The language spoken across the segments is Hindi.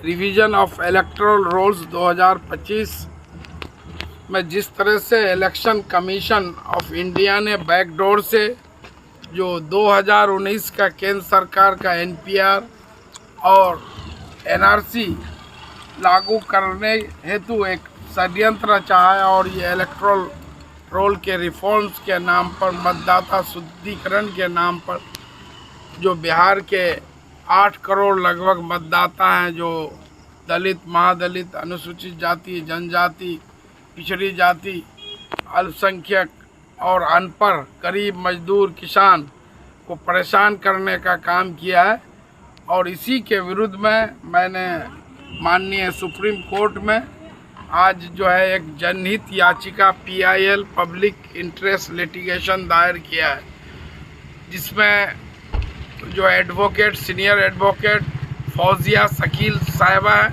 रिवीजन ऑफ इलेक्टोरल रोल्स 2025 में जिस तरह से इलेक्शन कमीशन ऑफ इंडिया ने बैकडोर से जो 2019 का केंद्र सरकार का एनपीआर और एनआरसी लागू करने हेतु एक षड्यंत्र रचा है और ये इलेक्टोरल रोल के रिफॉर्म्स के नाम पर, मतदाता शुद्धिकरण के नाम पर, जो बिहार के 8 करोड़ लगभग मतदाता हैं, जो दलित, महादलित, अनुसूचित जाति, जनजाति, पिछड़ी जाति, अल्पसंख्यक और अनपढ़, गरीब, मजदूर, किसान को परेशान करने का काम किया है। और इसी के विरुद्ध में मैंने माननीय सुप्रीम कोर्ट में आज जो है एक जनहित याचिका PIL पब्लिक इंटरेस्ट लिटिगेशन दायर किया है, जिसमें जो advocate, senior advocate Fauzia Shakeel साहिबा है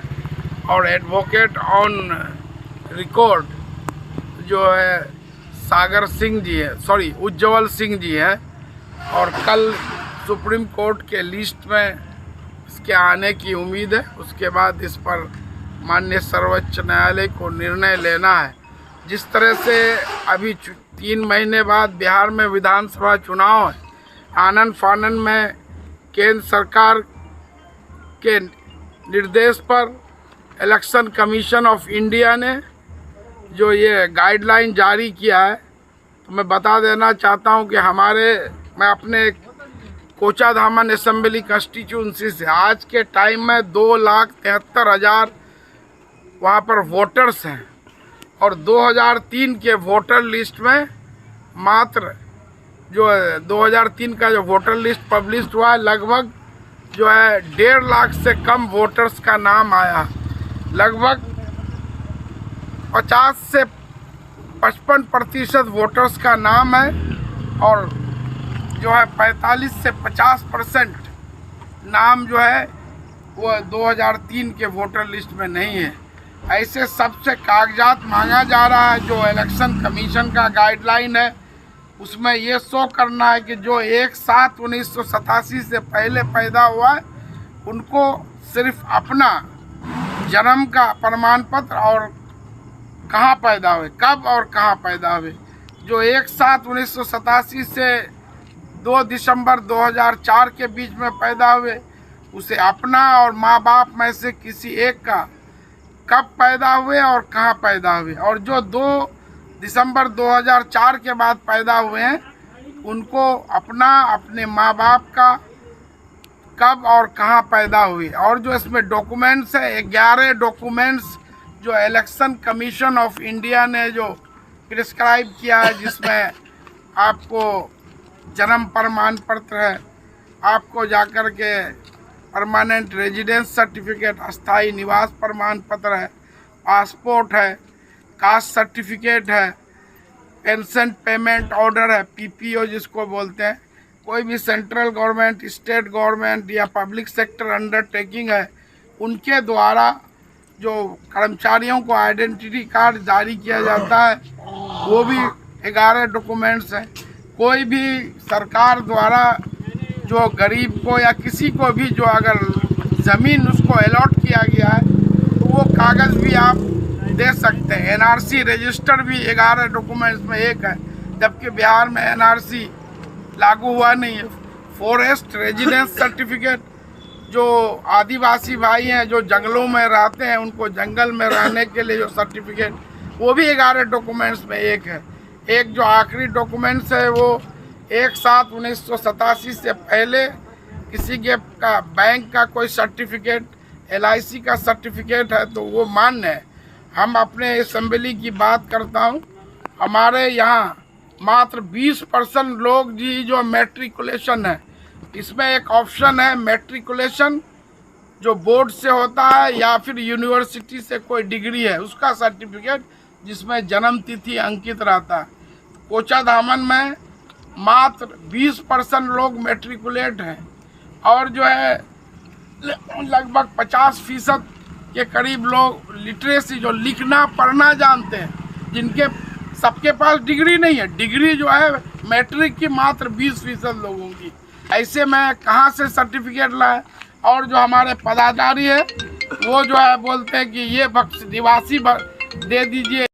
और एडवोकेट ऑन रिकॉर्ड जो है सागर सिंह जी है, उज्जवल सिंह जी है। और कल सुप्रीम कोर्ट के लिस्ट में इसके आने की उम्मीद है। उसके बाद इस पर माननीय सर्वोच्च न्यायालय को निर्णय लेना है। जिस तरह से अभी 3 महीने बाद बिहार में विधानसभा चुनाव है, आनन फानन में केंद्र सरकार के निर्देश पर इलेक्शन कमीशन ऑफ इंडिया ने जो ये गाइडलाइन जारी किया है, तो मैं बता देना चाहता हूं कि मैं अपने कोचाधामन असेंबली कंस्टिट्यूंसी से आज के टाइम में 2,73,000 वहाँ पर वोटर्स हैं और 2003 के वोटर लिस्ट में मात्र जो 2003 का जो वोटर लिस्ट पब्लिश हुआ है, लगभग जो है 1.5 लाख से कम वोटर्स का नाम आया। लगभग 50 से 55% वोटर्स का नाम है और जो है 45 से 50% नाम जो है वो 2003 के वोटर लिस्ट में नहीं है। ऐसे सबसे कागजात मांगा जा रहा है। जो इलेक्शन कमीशन का गाइडलाइन है उसमें ये शो करना है कि जो 1/7/1987 से पहले पैदा हुआ है उनको सिर्फ अपना जन्म का प्रमाण पत्र और कहाँ पैदा हुए, कब और कहाँ पैदा हुए। जो 1/7/1987 से 2 दिसंबर 2004 के बीच में पैदा हुए उसे अपना और माँ बाप में से किसी एक का कब पैदा हुए और कहाँ पैदा हुए। और जो 2 दिसंबर 2004 के बाद पैदा हुए हैं उनको अपने माँ बाप का कब और कहाँ पैदा हुए। और जो इसमें डॉक्यूमेंट्स है, 11 डॉक्यूमेंट्स जो इलेक्शन कमीशन ऑफ इंडिया ने जो प्रिस्क्राइब किया है, जिसमें आपको जन्म प्रमाण पत्र है, आपको जाकर के परमानेंट रेजिडेंस सर्टिफिकेट, अस्थाई निवास प्रमाण पत्र है, पासपोर्ट है, कास्ट सर्टिफिकेट है, पेंशन पेमेंट ऑर्डर है, PPO जिसको बोलते हैं, कोई भी सेंट्रल गवर्नमेंट, स्टेट गवर्नमेंट या पब्लिक सेक्टर अंडरटेकिंग है उनके द्वारा जो कर्मचारियों को आइडेंटिटी कार्ड जारी किया जाता है वो भी 11 डॉक्यूमेंट्स हैं। कोई भी सरकार द्वारा जो गरीब को या किसी को भी जो अगर ज़मीन उसको अलॉट किया गया है तो वो कागज़ भी आप दे सकते हैं। NRC रजिस्टर भी 11 डॉक्यूमेंट्स में एक है, जबकि बिहार में NRC लागू हुआ नहीं है। फॉरेस्ट रेजिडेंस सर्टिफिकेट, जो आदिवासी भाई हैं जो जंगलों में रहते हैं उनको जंगल में रहने के लिए जो सर्टिफिकेट, वो भी 11 डॉक्यूमेंट्स में एक है। एक जो आखिरी डॉक्यूमेंट्स है वो 1/7/1987 से पहले किसी के का बैंक का कोई सर्टिफिकेट, LIC का सर्टिफिकेट है तो वो मान्य है। हम अपने असेंबली की बात करता हूँ, हमारे यहाँ मात्र 20% लोग जी जो मैट्रिकुलेशन है, इसमें एक ऑप्शन है मैट्रिकुलेशन जो बोर्ड से होता है या फिर यूनिवर्सिटी से कोई डिग्री है उसका सर्टिफिकेट जिसमें जन्म तिथि अंकित रहता है। कोचाधामन में मात्र 20% लोग मैट्रिकुलेट हैं और जो है लगभग 50% के करीब लोग लिटरेसी, जो लिखना पढ़ना जानते हैं, जिनके सबके पास डिग्री नहीं है। डिग्री जो है मैट्रिक की मात्र 20% लोगों की। ऐसे में कहाँ से सर्टिफिकेट लाए। और जो हमारे पदाधिकारी है वो जो है बोलते हैं कि ये बख्श निवासी दे दीजिए।